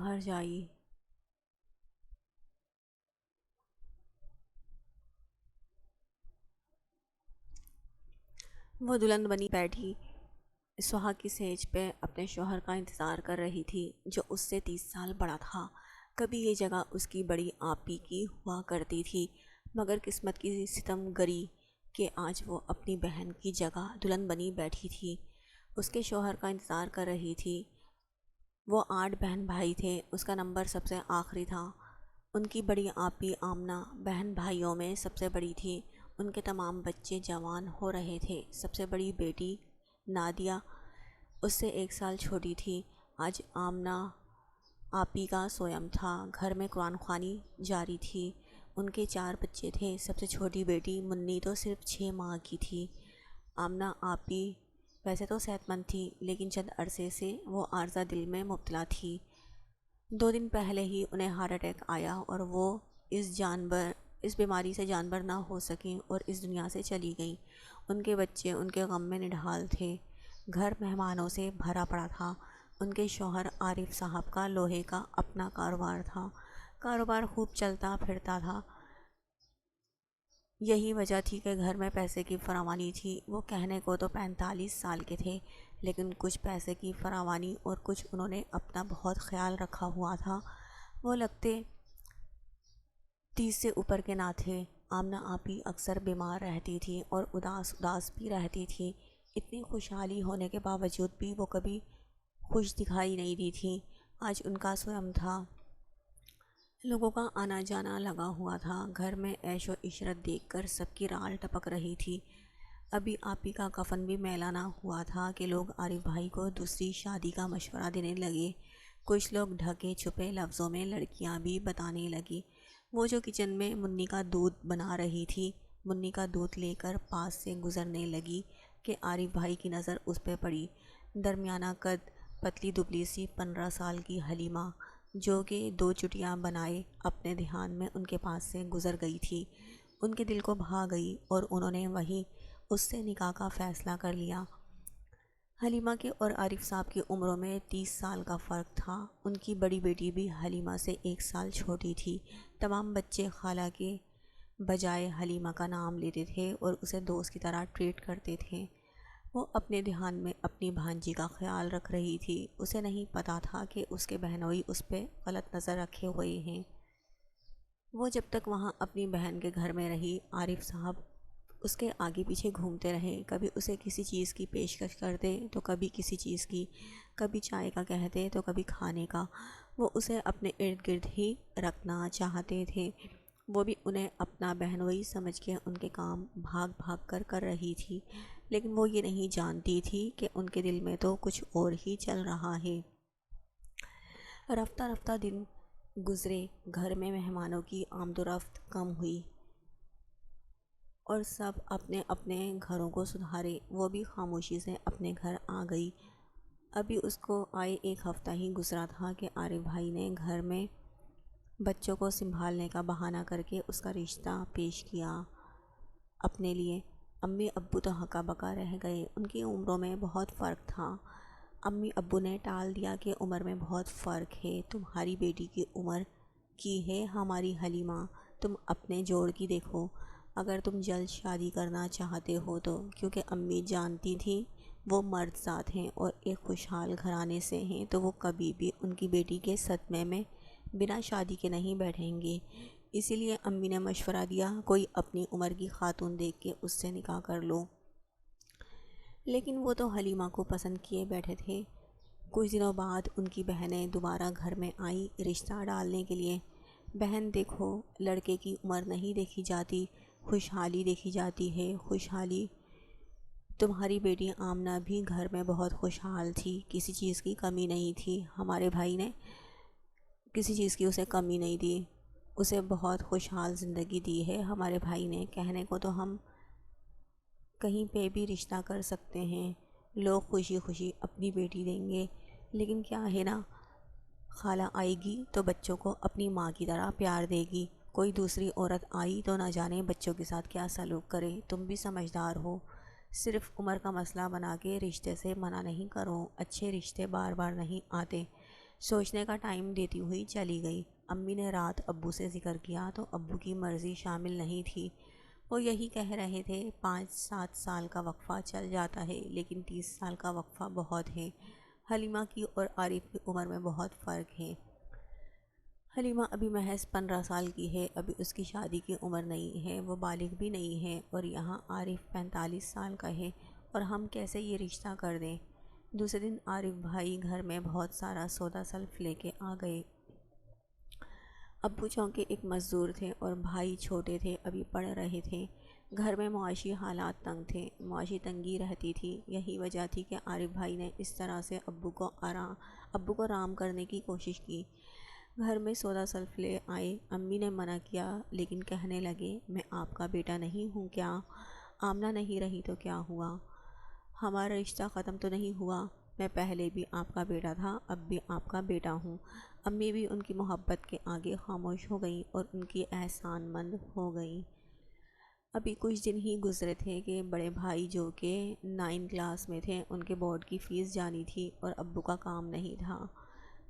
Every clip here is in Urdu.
باہر جائی۔ وہ دلہن بنی بیٹھی سہاگ کی سیج پہ اپنے شوہر کا انتظار کر رہی تھی جو اس سے 30 سال بڑا تھا۔ کبھی یہ جگہ اس کی بڑی آپی کی ہوا کرتی تھی، مگر قسمت کی ستم گری کہ آج وہ اپنی بہن کی جگہ دلہن بنی بیٹھی تھی، اس کے شوہر کا انتظار کر رہی تھی۔ وہ 8 بہن بھائی تھے، اس کا نمبر سب سے آخری تھا۔ ان کی بڑی آپی آمنہ بہن بھائیوں میں سب سے بڑی تھی۔ ان کے تمام بچے جوان ہو رہے تھے۔ سب سے بڑی بیٹی نادیہ اس سے 1 سال چھوٹی تھی۔ آج آمنہ آپی کا سویم تھا، گھر میں قرآن خوانی جاری تھی۔ ان کے 4 بچے تھے، سب سے چھوٹی بیٹی منی تو صرف 6 ماہ کی تھی۔ آمنہ آپی ویسے تو صحت مند تھی، لیکن چند عرصے سے وہ عارضہ دل میں مبتلا تھی۔ 2 دن پہلے ہی انہیں ہارٹ اٹیک آیا اور وہ اس بیماری سے جانبر نہ ہو سکیں اور اس دنیا سے چلی گئیں۔ ان کے بچے ان کے غم میں نڈھال تھے۔ گھر مہمانوں سے بھرا پڑا تھا۔ ان کے شوہر عارف صاحب کا لوہے کا اپنا کاروبار تھا۔ کاروبار خوب چلتا پھرتا تھا، یہی وجہ تھی کہ گھر میں پیسے کی فراوانی تھی۔ وہ کہنے کو تو 45 سال کے تھے، لیکن کچھ پیسے کی فراوانی اور کچھ انہوں نے اپنا بہت خیال رکھا ہوا تھا۔ وہ لگتے 30 سے اوپر کے نہ تھے۔ آمنہ آپی اکثر بیمار رہتی تھی اور اداس بھی رہتی تھی۔ اتنی خوشحالی ہونے کے باوجود بھی وہ کبھی خوش دکھائی نہیں دی تھی۔ آج ان کا سویم تھا، لوگوں کا آنا جانا لگا ہوا تھا۔ گھر میں عیش و عشرت دیکھ کر سب کی رال ٹپک رہی تھی۔ ابھی آپی کا کفن بھی میلا نہ ہوا تھا کہ لوگ عارف بھائی کو دوسری شادی کا مشورہ دینے لگے۔ کچھ لوگ ڈھکے چھپے لفظوں میں لڑکیاں بھی بتانے لگی۔ وہ جو کچن میں منی کا دودھ بنا رہی تھی، منی کا دودھ لے کر پاس سے گزرنے لگی کہ عارف بھائی کی نظر اس پہ پڑی۔ درمیانہ قد، پتلی دبلی سی 15 سال کی حلیمہ، جو کہ 2 چٹیاں بنائے اپنے دھیان میں ان کے پاس سے گزر گئی تھی، ان کے دل کو بھا گئی اور انہوں نے وہیں اس سے نکاح کا فیصلہ کر لیا۔ حلیمہ کے اور عارف صاحب کی عمروں میں 30 سال کا فرق تھا۔ ان کی بڑی بیٹی بھی حلیمہ سے 1 سال چھوٹی تھی۔ تمام بچے خالہ کے بجائے حلیمہ کا نام لیتے تھے اور اسے دوست کی طرح ٹریٹ کرتے تھے۔ وہ اپنے دھیان میں اپنی بھانجی کا خیال رکھ رہی تھی۔ اسے نہیں پتا تھا کہ اس کے بہنوئی اس پہ غلط نظر رکھے ہوئے ہیں۔ وہ جب تک وہاں اپنی بہن کے گھر میں رہی، عارف صاحب اس کے آگے پیچھے گھومتے رہے۔ کبھی اسے کسی چیز کی پیشکش کرتے تو کبھی کسی چیز کی، کبھی چائے کا کہتے تو کبھی کھانے کا۔ وہ اسے اپنے ارد گرد ہی رکھنا چاہتے تھے۔ وہ بھی انہیں اپنا بہنوئی سمجھ کے ان کے کام بھاگ بھاگ کر کر رہی تھی، لیکن وہ یہ نہیں جانتی تھی کہ ان کے دل میں تو کچھ اور ہی چل رہا ہے۔ رفتہ رفتہ دن گزرے، گھر میں مہمانوں کی آمد و رفت کم ہوئی اور سب اپنے اپنے گھروں کو سدھارے۔ وہ بھی خاموشی سے اپنے گھر آ گئی۔ ابھی اس کو آئے 1 ہفتہ ہی گزرا تھا کہ عارف بھائی نے گھر میں بچوں کو سنبھالنے کا بہانہ کر کے اس کا رشتہ پیش کیا اپنے لیے۔ امی ابو تو ہکا بکا رہ گئے، ان کی عمروں میں بہت فرق تھا۔ امی ابو نے ٹال دیا کہ عمر میں بہت فرق ہے، تمہاری بیٹی کی عمر کی ہے ہماری حلیمہ، تم اپنے جوڑ کی دیکھو، اگر تم جلد شادی کرنا چاہتے ہو تو۔ کیونکہ امی جانتی تھیں وہ مرد ذات ہیں اور ایک خوشحال گھرانے سے ہیں، تو وہ کبھی بھی ان کی بیٹی کے صدمے میں بنا شادی کے نہیں بیٹھیں گے۔ اسی لیے امی نے مشورہ دیا کوئی اپنی عمر کی خاتون دیکھ کے اس سے نکاح کر لو۔ لیکن وہ تو حلیمہ کو پسند کیے بیٹھے تھے۔ کچھ دنوں بعد ان کی بہنیں دوبارہ گھر میں آئیں رشتہ ڈالنے کے لیے۔ بہن دیکھو، لڑکے کی عمر نہیں دیکھی جاتی، خوشحالی دیکھی جاتی ہے، خوشحالی۔ تمہاری بیٹی آمنہ بھی گھر میں بہت خوشحال تھی، کسی چیز کی کمی نہیں تھی۔ ہمارے بھائی نے کسی چیز کی اسے کمی نہیں دی، اسے بہت خوشحال زندگی دی ہے ہمارے بھائی نے۔ کہنے کو تو ہم کہیں پہ بھی رشتہ کر سکتے ہیں، لوگ خوشی خوشی اپنی بیٹی دیں گے، لیکن کیا ہے نا، خالہ آئے گی تو بچوں کو اپنی ماں کی طرح پیار دے گی، کوئی دوسری عورت آئی تو نہ جانے بچوں کے ساتھ کیا سلوک کرے۔ تم بھی سمجھدار ہو، صرف عمر کا مسئلہ بنا کے رشتے سے منع نہیں کرو، اچھے رشتے بار بار نہیں آتے۔ سوچنے کا ٹائم دیتی ہوئی چلی گئی۔ امی نے رات ابو سے ذکر کیا تو ابو کی مرضی شامل نہیں تھی۔ وہ یہی کہہ رہے تھے 5-7 سال کا وقفہ چل جاتا ہے لیکن 30 سال کا وقفہ بہت ہے۔ حلیمہ کی اور عارف کی عمر میں بہت فرق ہے۔ حلیمہ ابھی محض 15 سال کی ہے، ابھی اس کی شادی کی عمر نہیں ہے، وہ بالغ بھی نہیں ہے، اور یہاں عارف 45 سال کا ہے، اور ہم کیسے یہ رشتہ کر دیں؟ دوسرے دن عارف بھائی گھر میں بہت سارا سودا سلف لے کے آ گئے۔ ابو چونکہ ایک مزدور تھے اور بھائی چھوٹے تھے، ابھی پڑھ رہے تھے۔ گھر میں معاشی حالات تنگ تھے، معاشی تنگی رہتی تھی۔ یہی وجہ تھی کہ عارف بھائی نے اس طرح سے ابو کو رام کرنے کی کوشش کی۔ گھر میں سودا سلف لے آئے۔ امی نے منع کیا لیکن کہنے لگے میں آپ کا بیٹا نہیں ہوں کیا؟ آمنہ نہیں رہی تو کیا ہوا؟ ہمارا رشتہ ختم تو نہیں ہوا؟ میں پہلے بھی آپ کا بیٹا تھا، اب بھی آپ کا بیٹا ہوں۔ امی بھی ان کی محبت کے آگے خاموش ہو گئیں اور ان کی احسان مند ہو گئیں۔ ابھی کچھ دن ہی گزرے تھے کہ بڑے بھائی جو کہ 9 کلاس میں تھے، ان کے بورڈ کی فیس جانی تھی اور ابو کا کام نہیں تھا۔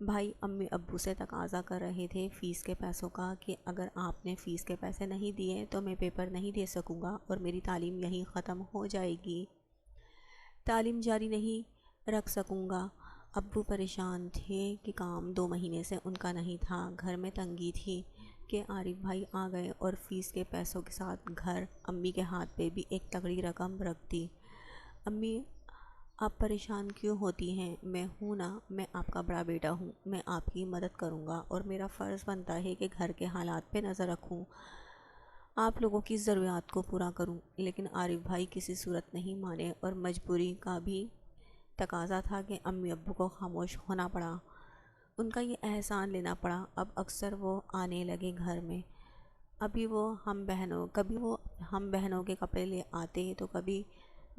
بھائی امی ابو سے تقاضا کر رہے تھے فیس کے پیسوں کا کہ اگر آپ نے فیس کے پیسے نہیں دیے تو میں پیپر نہیں دے سکوں گا اور میری تعلیم یہیں ختم ہو جائے گی، تعلیم جاری نہیں رکھ سکوں گا۔ ابو پریشان تھے کہ کام 2 مہینے سے ان کا نہیں تھا، گھر میں تنگی تھی کہ عارف بھائی آ گئے اور فیس کے پیسوں کے ساتھ گھر امی کے ہاتھ پہ بھی ایک تگڑی رقم رکھ دی۔ امی آپ پریشان کیوں ہوتی ہیں؟ میں ہوں نا، میں آپ کا بڑا بیٹا ہوں، میں آپ کی مدد کروں گا اور میرا فرض بنتا ہے کہ گھر کے حالات پہ نظر رکھوں، آپ لوگوں کی ضروریات کو پورا کروں۔ لیکن عارف بھائی کسی صورت نہیں مانے اور مجبوری کا بھی تقاضا تھا کہ امی ابو کو خاموش ہونا پڑا، ان کا یہ احسان لینا پڑا۔ اب اکثر وہ آنے لگے گھر میں، کبھی وہ ہم بہنوں کے کپڑے لے آتے تو کبھی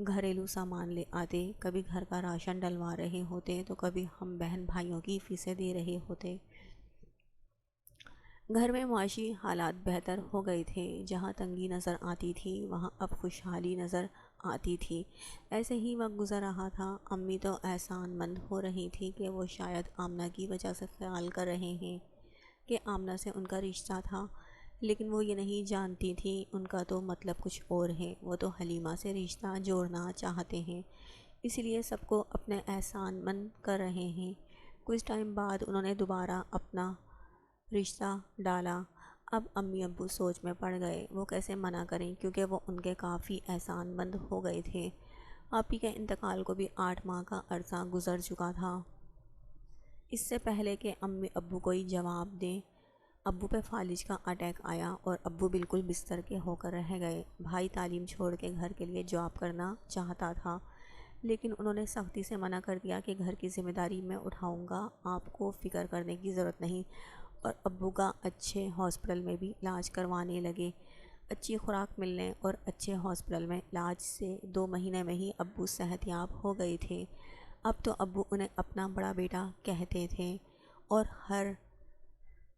گھریلو سامان لے آتے، کبھی گھر کا راشن ڈلوا رہے ہوتے تو کبھی ہم بہن بھائیوں کی فیسیں دے رہے ہوتے۔ گھر میں معاشی حالات بہتر ہو گئے تھے، جہاں تنگی نظر آتی تھی وہاں اب خوشحالی نظر آتی تھی۔ ایسے ہی وقت گزر رہا تھا۔ امی تو احسان مند ہو رہی تھی کہ وہ شاید آمنہ کی وجہ سے خیال کر رہے ہیں کہ آمنہ سے ان کا رشتہ تھا، لیکن وہ یہ نہیں جانتی تھی ان کا تو مطلب کچھ اور ہے، وہ تو حلیمہ سے رشتہ جوڑنا چاہتے ہیں، اس لیے سب کو اپنے احسان مند کر رہے ہیں۔ کچھ ٹائم بعد انہوں نے دوبارہ اپنا رشتہ ڈالا۔ اب امی ابو سوچ میں پڑ گئے، وہ کیسے منع کریں کیونکہ وہ ان کے کافی احسان مند ہو گئے تھے۔ آپی کے انتقال کو بھی 8 ماہ کا عرصہ گزر چکا تھا۔ اس سے پہلے کہ امی ابو کوئی جواب دیں، ابو پہ فالج کا اٹیک آیا اور ابو بالکل بستر کے ہو کر رہ گئے۔ بھائی تعلیم چھوڑ کے گھر کے لیے جاب کرنا چاہتا تھا لیکن انہوں نے سختی سے منع کر دیا کہ گھر کی ذمہ داری میں اٹھاؤں گا، آپ کو فکر کرنے کی ضرورت نہیں، اور ابو کا اچھے ہاسپٹل میں بھی علاج کروانے لگے۔ اچھی خوراک ملنے اور اچھے ہاسپٹل میں علاج سے 2 مہینے میں ہی ابو صحت یاب ہو گئے تھے۔ اب تو ابو انہیں اپنا بڑا بیٹا کہتے تھے اور ہر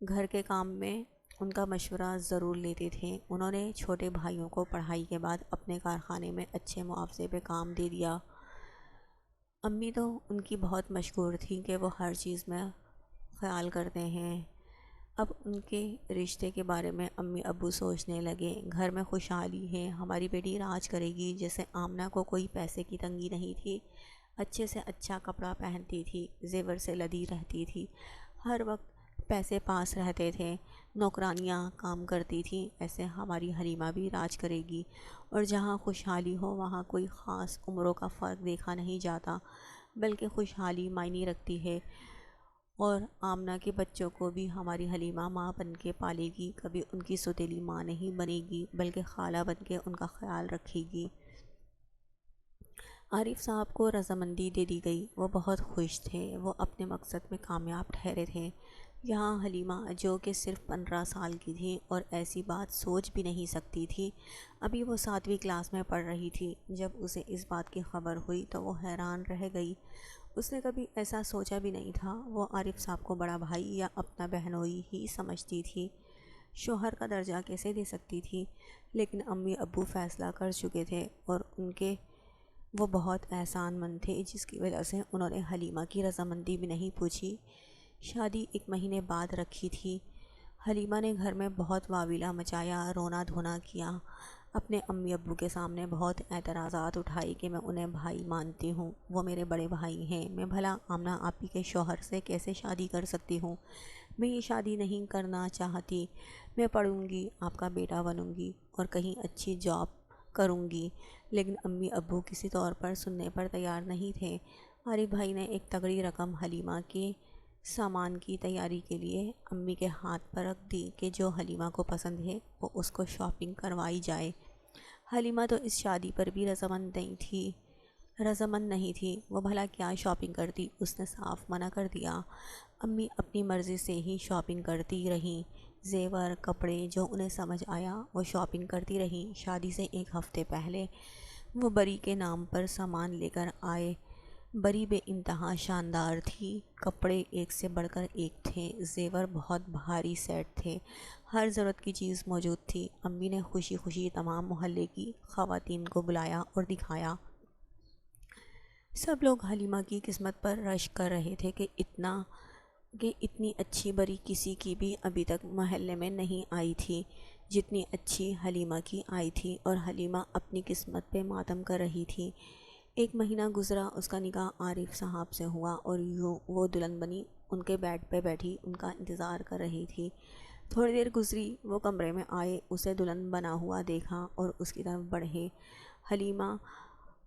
گھر کے کام میں ان کا مشورہ ضرور لیتے تھے۔ انہوں نے چھوٹے بھائیوں کو پڑھائی کے بعد اپنے کارخانے میں اچھے معاوضے پہ کام دے دیا۔ امی تو ان کی بہت مشکور تھیں کہ وہ ہر چیز میں خیال کرتے ہیں۔ اب ان کے رشتے کے بارے میں امی ابو سوچنے لگے، گھر میں خوشحالی ہے، ہماری بیٹی راج کرے گی، جیسے آمنہ کو کوئی پیسے کی تنگی نہیں تھی، اچھے سے اچھا کپڑا پہنتی تھی، زیور سے لدی رہتی تھی، ہر وقت پیسے پاس رہتے تھے، نوکرانیاں کام کرتی تھیں، ایسے ہماری حلیمہ بھی راج کرے گی، اور جہاں خوشحالی ہو وہاں کوئی خاص عمروں کا فرق دیکھا نہیں جاتا، بلکہ خوشحالی معنی رکھتی ہے، اور آمنہ کے بچوں کو بھی ہماری حلیمہ ماں بن کے پالے گی، کبھی ان کی سوتیلی ماں نہیں بنے گی بلکہ خالہ بن کے ان کا خیال رکھے گی۔ عارف صاحب کو رضامندی دے دی گئی، وہ بہت خوش تھے، وہ اپنے مقصد میں کامیاب ٹھہرے تھے۔ یہاں حلیمہ جو کہ صرف 15 سال کی تھی اور ایسی بات سوچ بھی نہیں سکتی تھی، ابھی وہ 7ویں کلاس میں پڑھ رہی تھی، جب اسے اس بات کی خبر ہوئی تو وہ حیران رہ گئی۔ اس نے کبھی ایسا سوچا بھی نہیں تھا، وہ عارف صاحب کو بڑا بھائی یا اپنا بہنوئی ہی سمجھتی تھی، شوہر کا درجہ کیسے دے سکتی تھی؟ لیکن امی ابو فیصلہ کر چکے تھے اور ان کے وہ بہت احسان مند تھے، جس کی وجہ سے انہوں نے حلیمہ کی رضامندی بھی نہیں پوچھی۔ شادی 1 مہینے بعد رکھی تھی۔ حلیمہ نے گھر میں بہت واویلا مچایا، رونا دھونا کیا، اپنے امی ابو کے سامنے بہت اعتراضات اٹھائی کہ میں انہیں بھائی مانتی ہوں، وہ میرے بڑے بھائی ہیں، میں بھلا آمنہ آپی کے شوہر سے کیسے شادی کر سکتی ہوں؟ میں یہ شادی نہیں کرنا چاہتی، میں پڑھوں گی، آپ کا بیٹا بنوں گی اور کہیں اچھی جاب کروں گی۔ لیکن امی ابو کسی طور پر سننے پر تیار نہیں تھے۔ عارف بھائی نے ایک تگڑی رقم حلیمہ کے سامان کی تیاری کے لیے امی کے ہاتھ پر رکھ دی کہ جو حلیمہ کو پسند ہے وہ اس کو شاپنگ کروائی جائے۔ حلیمہ تو اس شادی پر بھی رضامند نہیں تھی، وہ بھلا کیا شاپنگ کرتی، اس نے صاف منع کر دیا۔ امی اپنی مرضی سے ہی شاپنگ کرتی رہیں، زیور کپڑے جو انہیں سمجھ آیا وہ شاپنگ کرتی رہیں۔ شادی سے 1 ہفتے پہلے وہ بری کے نام پر سامان لے کر آئے۔ بری بے انتہا شاندار تھی، کپڑے ایک سے بڑھ کر ایک تھے، زیور بہت بھاری سیٹ تھے، ہر ضرورت کی چیز موجود تھی۔ امی نے خوشی خوشی تمام محلے کی خواتین کو بلایا اور دکھایا۔ سب لوگ حلیمہ کی قسمت پر رشک کر رہے تھے کہ اتنی اچھی بری کسی کی بھی ابھی تک محلے میں نہیں آئی تھی جتنی اچھی حلیمہ کی آئی تھی، اور حلیمہ اپنی قسمت پہ ماتم کر رہی تھی۔ 1 مہینہ گزرا، اس کا نکاح عارف صاحب سے ہوا اور یوں وہ دلہن بنی ان کے بیڈ پہ بیٹھی ان کا انتظار کر رہی تھی۔ تھوڑی دیر گزری، وہ کمرے میں آئے، اسے دلہن بنا ہوا دیکھا اور اس کی طرف بڑھے۔ حلیمہ،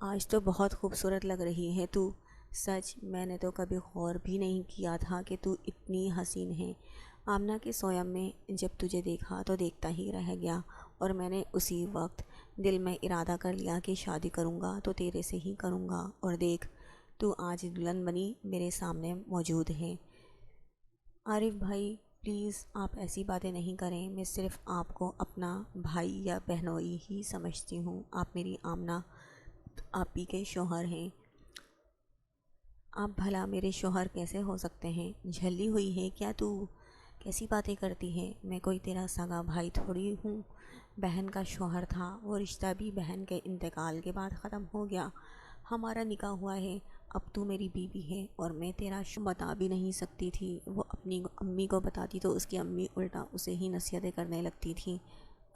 آج تو بہت خوبصورت لگ رہی ہے تو۔ سچ، میں نے تو کبھی غور بھی نہیں کیا تھا کہ تو اتنی حسین ہے۔ آمنہ کے سویم میں جب تجھے دیکھا تو دیکھتا ہی رہ گیا، اور میں نے اسی وقت دل میں ارادہ کر لیا کہ شادی کروں گا تو تیرے سے ہی کروں گا، اور دیکھ تو آج دلہن بنی میرے سامنے موجود ہے۔ عارف بھائی، پلیز آپ ایسی باتیں نہیں کریں، میں صرف آپ کو اپنا بھائی یا بہنوئی ہی سمجھتی ہوں، آپ میری آمنہ آپی کے شوہر ہیں۔ آپ بھلا میرے شوہر کیسے ہو سکتے ہیں؟ جھلی ہوئی ہے کیا تو؟ کیسی باتیں کرتی ہے؟ میں کوئی تیرا سگا بھائی تھوڑی ہوں، بہن کا شوہر تھا، وہ رشتہ بھی بہن کے انتقال کے بعد ختم ہو گیا، ہمارا نکاح ہوا ہے، اب تو میری بیوی ہے اور میں تیرا بتا بھی نہیں سکتی تھی۔ وہ اپنی امی کو بتاتی تو اس کی امی الٹا اسے ہی نصیحتیں کرنے لگتی تھیں۔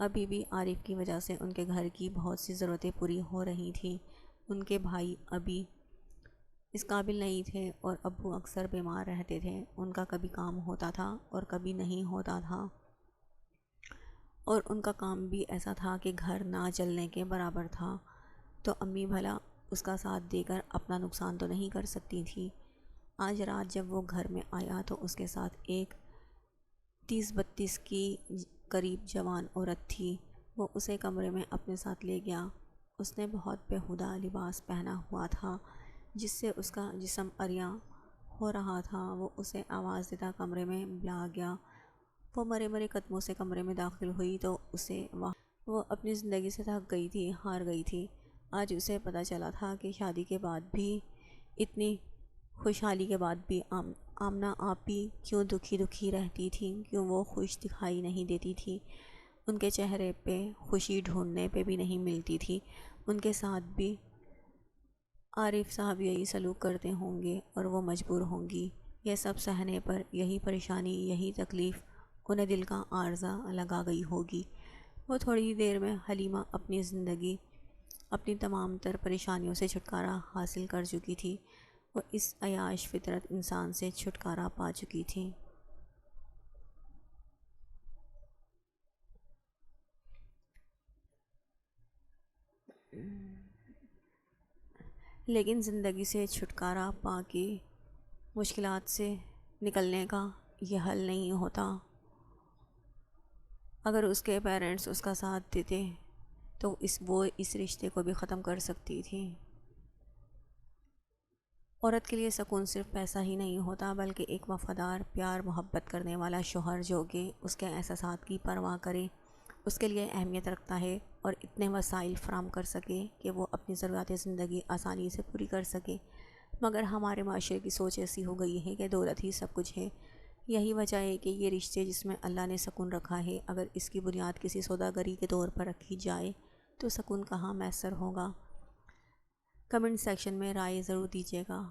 ابھی بھی عارف کی وجہ سے ان کے گھر کی بہت سی ضرورتیں پوری ہو رہی تھیں۔ ان کے بھائی ابھی اس قابل نہیں تھے اور ابو اکثر بیمار رہتے تھے، ان کا کبھی کام ہوتا تھا اور کبھی نہیں ہوتا تھا، اور ان کا کام بھی ایسا تھا کہ گھر نہ چلنے کے برابر تھا، تو امی بھلا اس کا ساتھ دے کر اپنا نقصان تو نہیں کر سکتی تھی۔ آج رات جب وہ گھر میں آیا تو اس کے ساتھ ایک 30-32 کی قریب جوان عورت تھی۔ وہ اسے کمرے میں اپنے ساتھ لے گیا۔ اس نے بہت بیہودہ لباس پہنا ہوا تھا جس سے اس کا جسم عریاں ہو رہا تھا۔ وہ اسے آواز دیتا کمرے میں لا گیا۔ وہ مرے مرے قدموں سے کمرے میں داخل ہوئی تو وہ اپنی زندگی سے تھک گئی تھی، ہار گئی تھی۔ آج اسے پتہ چلا تھا کہ شادی کے بعد بھی، اتنی خوشحالی کے بعد بھی آمنہ آپی کیوں دکھی رہتی تھی، کیوں وہ خوش دکھائی نہیں دیتی تھی، ان کے چہرے پہ خوشی ڈھونڈنے پہ بھی نہیں ملتی تھی۔ ان کے ساتھ بھی عارف صاحب یہی سلوک کرتے ہوں گے اور وہ مجبور ہوں گی یہ سب سہنے پر، یہی پریشانی، یہی تکلیف انہیں دل کا عارضہ لگا گئی ہوگی۔ وہ تھوڑی ہی دیر میں حلیمہ اپنی زندگی، اپنی تمام تر پریشانیوں سے چھٹکارا حاصل کر چکی تھی، وہ اس عیاش فطرت انسان سے چھٹکارا پا چکی تھی۔ لیکن زندگی سے چھٹکارا پا کے مشکلات سے نکلنے کا یہ حل نہیں ہوتا۔ اگر اس کے پیرنٹس اس کا ساتھ دیتے تو وہ اس رشتے کو بھی ختم کر سکتی تھی۔ عورت کے لیے سکون صرف پیسہ ہی نہیں ہوتا، بلکہ ایک وفادار، پیار محبت کرنے والا شوہر جو کہ اس کے احساسات کی پرواہ کرے، اس کے لیے اہمیت رکھتا ہے اور اتنے وسائل فراہم کر سکے کہ وہ اپنی ضروریات زندگی آسانی سے پوری کر سکے۔ مگر ہمارے معاشرے کی سوچ ایسی ہو گئی ہے کہ دولت ہی سب کچھ ہے۔ یہی وجہ ہے کہ یہ رشتے جس میں اللہ نے سکون رکھا ہے، اگر اس کی بنیاد کسی سوداگری کے طور پر رکھی جائے تو سکون کہاں میسر ہوگا؟ کمنٹ سیکشن میں رائے ضرور دیجیے گا۔